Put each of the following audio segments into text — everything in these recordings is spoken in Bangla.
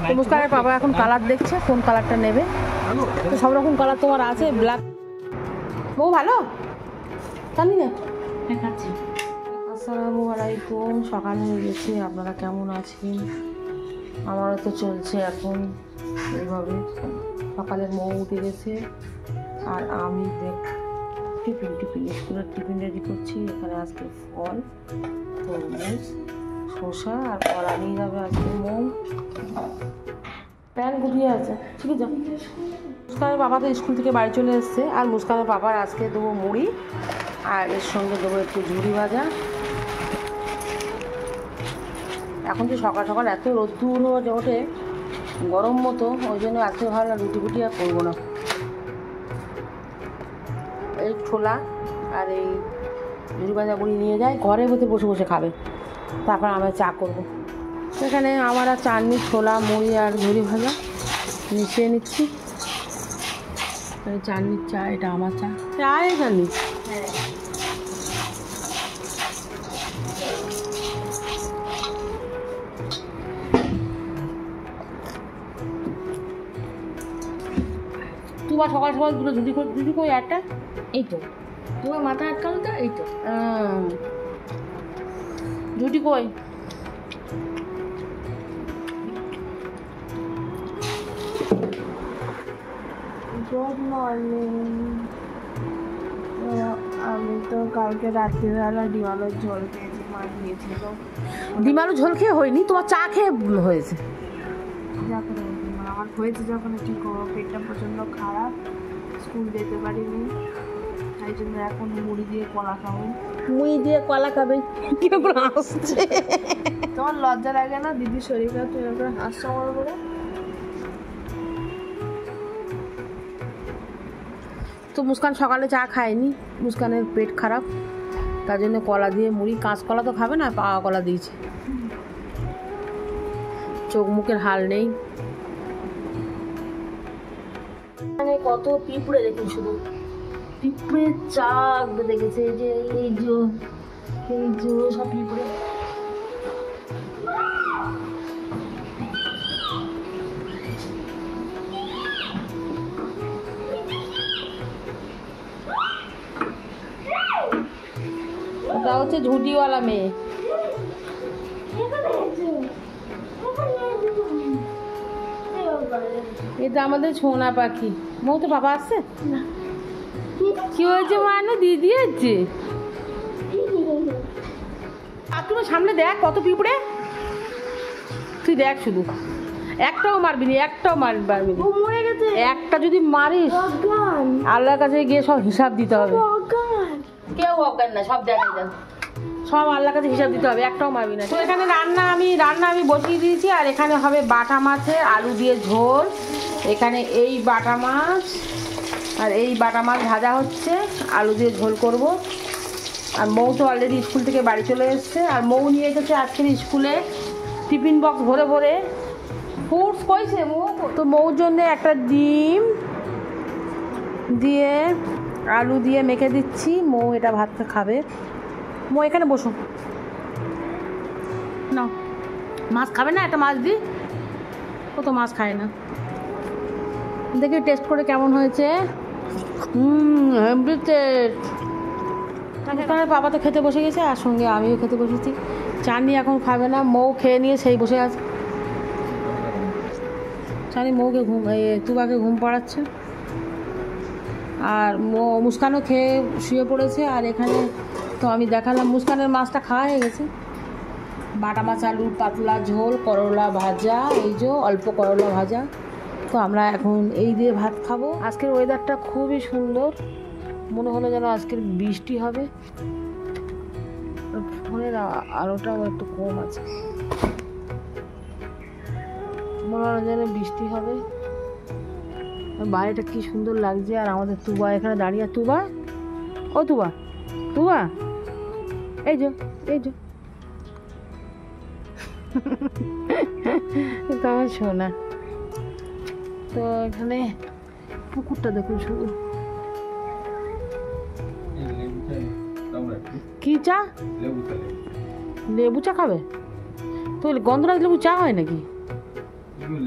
তো মুস্কানের বাবা এখন কালার দেখছে কোন কালারটা নেবে। তো সব রকম কালার তোমার আছে, ব্ল্যাক। বউ ভালো জানি না খাচ্ছি। আসসালামু আলাইকুম, সকাল হয়ে গেছে। আপনারা কেমন আছেন? আমারও তো চলছে এখন এইভাবে। সকালে মৌ উঠে গেছে আর আমি টিফিন স্কুলের টিফিন রেডি করছি। এখানে আজকে ফল, তরমুজ, শসা আর কলা নিয়ে যাবে আজকে মৌ। প্যান গুটিয়ে আছে, ঠিক আছে। মুস্কানের বাবা তো স্কুল থেকে বাড়ি চলে এসছে। আর মুস্কানের বাবার আজকে দেবো মুড়ি আর এর সঙ্গে দেবো একটু ঝুড়ি ভাজা। এখন তো সকাল সকাল এত রোদ্দুর ওঠে, গরম মতো, ওই জন্য আজকে ভাবলাম রুটি ফুটি আর করবো না। এই ছোলা আর এই ঝুড়ি ভাজা মুড়ি নিয়ে যায়, ঘরে বসে বসে বসে খাবে, তারপর আমরা চা করবো। সেখানে আমার আর চাটনি, ছোলা, মুড়ি আর ঝুড়ি ভাজা মিশিয়ে নিচ্ছি। চাটনির চা, এটা আমার চা। চায় জানি তোমার সকাল সকাল দুটো ঝুড়ি কই একটা, এই তো তোমার মাথা আটকালো তো, এই তো ঝুটি কই। Good morning. আমি তো কালকে রাত্রিবেলা ডিম আলুর ঝোল খেয়েছি, মা দিয়েছিল। ডিম আলুর ঝোল খেয়ে হয়নি, তোমার চা খেয়ে হয়েছে। আমার হয়েছে যখন একটু পেটটা প্রচণ্ড খারাপ, স্কুল যেতে পারিনি, তাই জন্য এখন মুড়ি দিয়ে কলা খাবো। মুড়ি দিয়ে কলা খাবে? কিরকম হাসছে, তোমার লজ্জা লাগে না দিদির শরীর খারাপ, তুমি এরকম হাসছো আমার বলে? তো মুস্কান সকালে চা খায়নি, মুস্কানের পেট খারাপ, তার জন্য কলা দিয়ে মুড়ি। কাঁচকলা তো খাবে না, পাকা কলা দিয়েছে। চোখ মুখের হাল নেই। এখানে কত পিঁপড়ে দেখুন, শুধু পিঁপড়ে চাক দেখেছে। এই যে সব পিঁপড়ে। ওটা হচ্ছে ঝুটিওয়ালা মেয়ে। এটা আমাদের ছোনা পাখি। মৌ তো বাবা আসছে না, কি হয়েছে মানে দিদি আছে। আর তুমি সামনে দেখ কত পিঁপড়ে, তুই দেখ শুধু, একটাও মারবি না, একটাও মারবি না। একটা যদি মারিস আল্লাহর কাছে গিয়ে সব হিসাব দিতে হবে। কেউ অজ্ঞান না, সব দেখা যান, সব আল্লাহর কাছে হিসাব দিতে হবে, একটাও মারবি না। তো এখানে রান্না আমি বসিয়ে দিয়েছি। আর এখানে হবে বাটা মাছে আলু দিয়ে ঝোল। এখানে এই বাটা মাছ আর এই বাটা মাছ ভাজা হচ্ছে, আলু দিয়ে ঝোল করব। আর মৌ তো অলরেডি স্কুল থেকে বাড়ি চলে এসছে। আর মৌ নিয়ে এসেছে আজকের স্কুলে টিফিন বক্স ভরে ভরে ফ্রুটস। কইছে মৌ তো মৌর জন্য একটা ডিম দিয়ে আলু দিয়ে মেখে দিচ্ছি। মৌ এটা ভাতটা খাবে। মৌ এখানে বসো না, মাছ খাবে না? একটা মাছ দিই, ও তো মাছ খায় না। দেখি টেস্ট করে কেমন হয়েছে। Heavy taste. তাহলে বাবা তো খেতে বসে গেছে, আর সঙ্গে আমিও খেতে বসেছি। চানি এখন খাবে না, মৌ খেয়ে নিয়ে সেই বসে আছে। চানি মৌকে তুবাকে ঘুম পাড়াচ্ছে, আর মুস্কানও খেয়ে শুয়ে পড়েছে। আর এখানে তো আমি দেখালাম মুস্কানের মাছটা খাওয়া হয়ে গেছে। বাটা মাছ, আলুর পাতলা ঝোল, করলা ভাজা, এই যে অল্প করলা ভাজা। তো আমরা এখন এই দিয়ে ভাত খাবো। আজকের ওয়েদারটা খুবই সুন্দর, মনে হলো যেন আজকের বৃষ্টি হবে। ফোনের আলোটাও একটু কম আছে, মনে হলো যেন বৃষ্টি হবে। বাইরেটা কি সুন্দর লাগছে। আর আমাদের তুবা এখানে দাঁড়িয়ে। তুবা, ও তুবা, তুবা, এই যে তো আমার শোনা। তো এখানে পুকুরটা দেখুন শুধু। কি চা? লেবু চা খাবে? তো গন্ধরাজ লেবু চা হয় নাকি?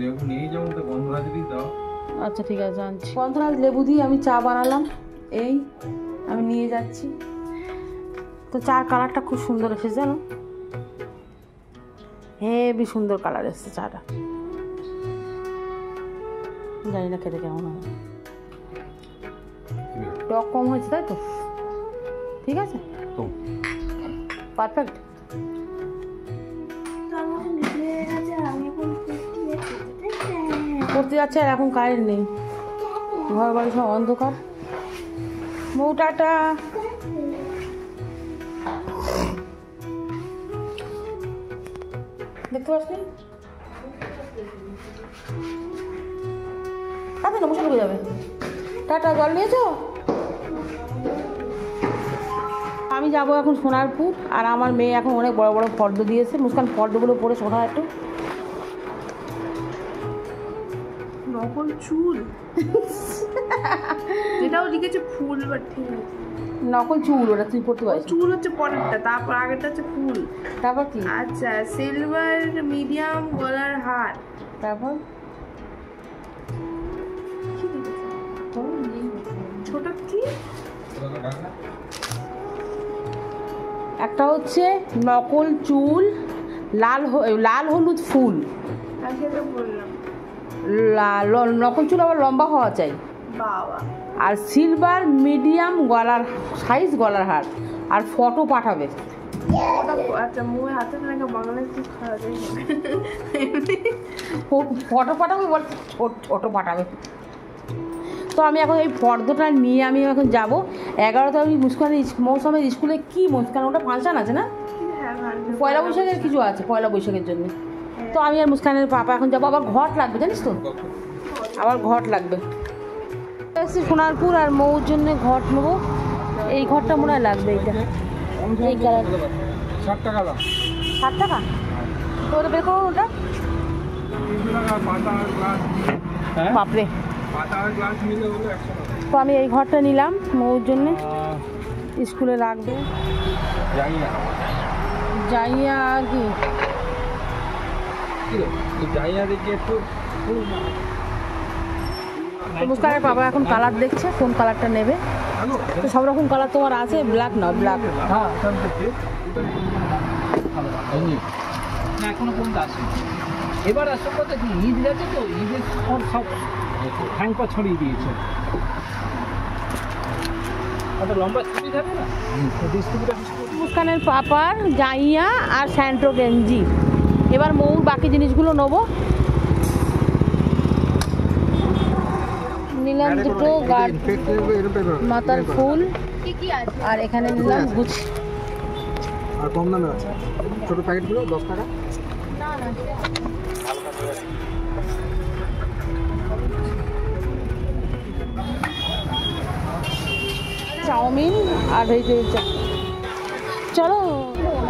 লেবু নিয়ে যাবো তো গন্ধরাজ দিই দাও। আচ্ছা ঠিক আছে আনছি। গন্ধরাজ লেবু দিয়ে আমি চা বানালাম, এই আমি নিয়ে যাচ্ছি। তো চার কালারটা খুব সুন্দর এসেছে জানো, হেবি সুন্দর কালার এসেছে চাটা। জানি না খেতে কেমন হবে, টক কম হয়েছে তাই তো? ঠিক আছে, পারফেক্ট। করতে যাচ্ছে আর এখন কারেন্ট নেই, ঘর বাড়ি সব অন্ধকার। মৌ টাটা। দেখতে পাচ্ছি কাছে না, বসে ঢুকে যাবে। টাটা, জল নিয়েছো? আমি যাবো এখন সোনারপুর, আর আমার মেয়ে এখন অনেক বড় বড় ফর্দ দিয়েছে। মুস্কান ফর্দগুলো পরে শোনা একটু। নকল চুল যেটাও লিখেছে ফুল, বাট ঠিক আছে নকল চুল, ওটা তুই পড়তে পারিস। চুল হচ্ছে পরেরটা, তারপর আগেরটা হচ্ছে ফুল। তারপর কি? আচ্ছা, সিলভার মিডিয়াম গলার হার। তারপর ছোট কি একটা হচ্ছে নকল চুল, লাল হলুদ ফুল। আগে তো বললাম নকল চুল আবার লম্বা হওয়া চাই। বাবা। আর সিলভার মিডিয়াম গলার সাইজ গলার হার, আর ফটো পাঠাবে। আচ্ছা, মুখে হাতে লাগে বাংলা খুব খারাপ। ফটো পাঠাবে বল, ফটো পাঠাবে। তো আমি এখন এই ফর্দটা নিয়ে আমি এখন যাব 11টা। আমি মুস্কানের মৌসুমের স্কুলে কি মুস্কান ওটা ফাংশন আছে না, পয়লা বৈশাখের কিছু আছে, পয়লা বৈশাখের জন্য। তো আমি আর মুস্কানের পাপা এখন যাবো। আবার ঘট লাগবে জানিস তো, আবার ঘট লাগবে। সোনারপুর আর মৌর জন্য ঘট নেবো। এই ঘরটা মনে হয় লাগবে, এইটা এই কালার 60 টাকা দাম। 60 টাকা? তো ওটা বের করো ওটা। বাপরে, তো আমি এই ঘরটা নিলাম মৌর জন্য, স্কুলে রাখবে। যাইয়া কি মুস্কানের বাবা এখন কালার দেখছে, কোন কালারটা নেবে। তো সব রকম কালার তোমার আছে, ব্ল্যাক না ব্ল্যাক? হ্যাঁ, এখনো পর্যন্ত আসে। এবার আসল কথা কি, ঈদ গেছে তো, ঈদের সব হ্যাংপা ছড়িয়ে দিয়েছে। একটা লম্বা ছুটি থাকে না, মুস্কানের পাপার জাইয়া আর স্যান্ট্রো গেঞ্জি। এবার মৌর বাকি জিনিসগুলো নেবো। নিলাম দুটো মাথার ফুল, আর এখানে নিলাম গুছি। আর কম দামে আছে ছোট প্যাকেটগুলো 10 টাকা। চাউমিন আর এই যে চলো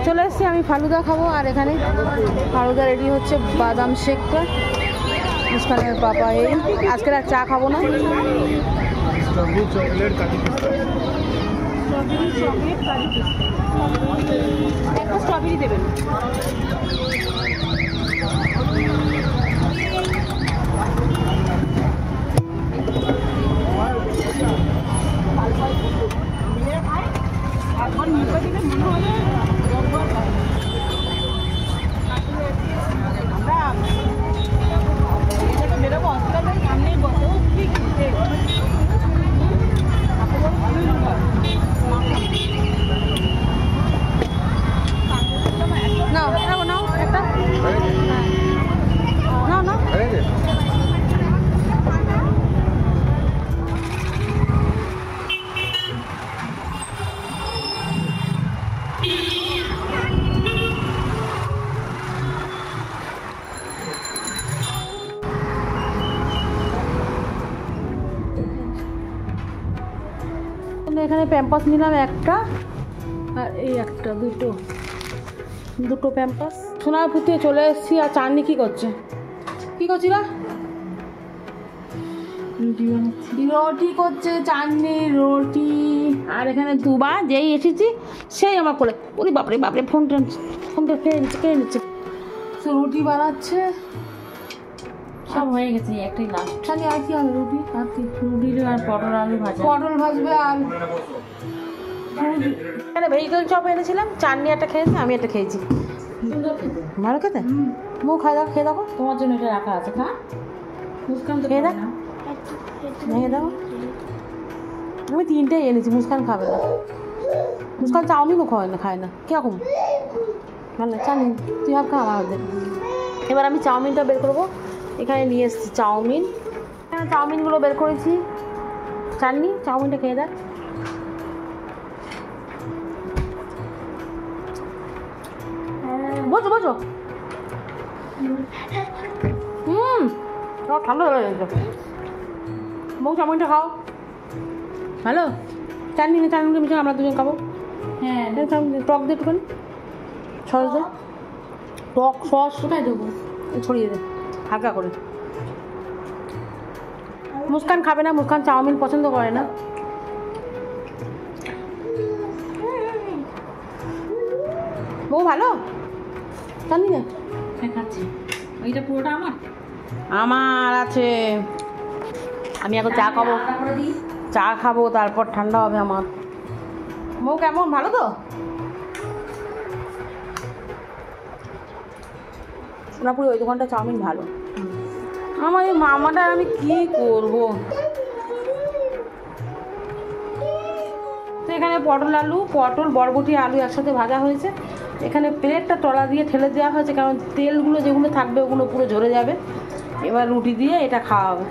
চলে এসছি। আমি ফালুদা খাবো, আর এখানে ফালুদা রেডি হচ্ছে, বাদাম শেকটা। মুস্কানের পাপা এই আজকে আর চা খাবো না। স্ট্রবেরি চকলেট কাজু পিস্তা। একটা স্ট্রবেরি দেবেন। এখানে প্যাম্পাস নিলাম একটা, আর এই একটা, দুটো প্যাম্পাস। সোনারপুর থেকে চলে এসেছি। আর চাঁদনি কি করছে? কি করছিলা? রুটি করছে চাঁদনি, রুটি। আর এখানে দুবার যেই এসেছি সেই আমার কোলে, ওরে বাপরে বাপরে, ফোনটা কেড়ে নিচ্ছে। সে রুটি বানাচ্ছে, সব হয়ে গেছে, একটাই লাস্ট। খালি আর কি হবে? রুটি আর কি? রুটি আর পটল আলু ভাজা, পটল ভাজবে আর এখানে ভেজিটেবল চপ এনেছিলাম। চাটনি একটা খেয়েছি, আমি একটা খেয়েছি। সুন্দর খেতে, ভালো খেতে। মুখ খাই দাও, খেয়ে দেখো। তোমার জন্য এটা রাখা আছে, খা। মুস্কান তো খেয়ে দেখ, ভেঙে দাও। আমি তিনটেই এনেছি, মুস্কান খাবে না। মুস্কান চাউমিনও খায় না কিরকম ভালো চাউমিন। তুই ভাব খা আমার মধ্যে। এবার আমি চাউমিনটা বের করবো। এখানে নিয়ে এসেছি চাউমিন, এখানে চাউমিনগুলো বের করেছি। চাটনি, চাউমিনটা খেয়ে দেখ। বোঝো বোঝো। ঠান্ডা হয়ে গেছে। বউ চাউমিনটা খাও, ভালো। চাটনি না, চাটনিটা মিশে আমরা দুজন খাবো। হ্যাঁ, টক দিয়ে একটুখানি, সস দে, টক সস কোথায় দেবো? ছড়িয়ে দে হালকা করে। মুস্কান খাবে না, মুস্কান চাউমিন পছন্দ করে না। বউ ভালো চাটনি না? হ্যাঁ খাচ্ছি। ওইটা পুরোটা আমার আছে। আমি এখন চা খাবো, চা খাবো, তারপর ঠান্ডা হবে আমার। বউ কেমন, ভালো তো? সোনাপুরে ওই দোকানটা চাউমিন ভালো। আমার এই মামাটা আমি কি করবো। তো এখানে পটল বরবটি আলু একসাথে ভাজা হয়েছে। এখানে প্লেটটা তলা দিয়ে ঠেলে দেওয়া হয়েছে, কারণ তেলগুলো যেগুলো থাকবে ওগুলো পুরো ঝরে যাবে। এবার রুটি দিয়ে এটা খাওয়া হবে।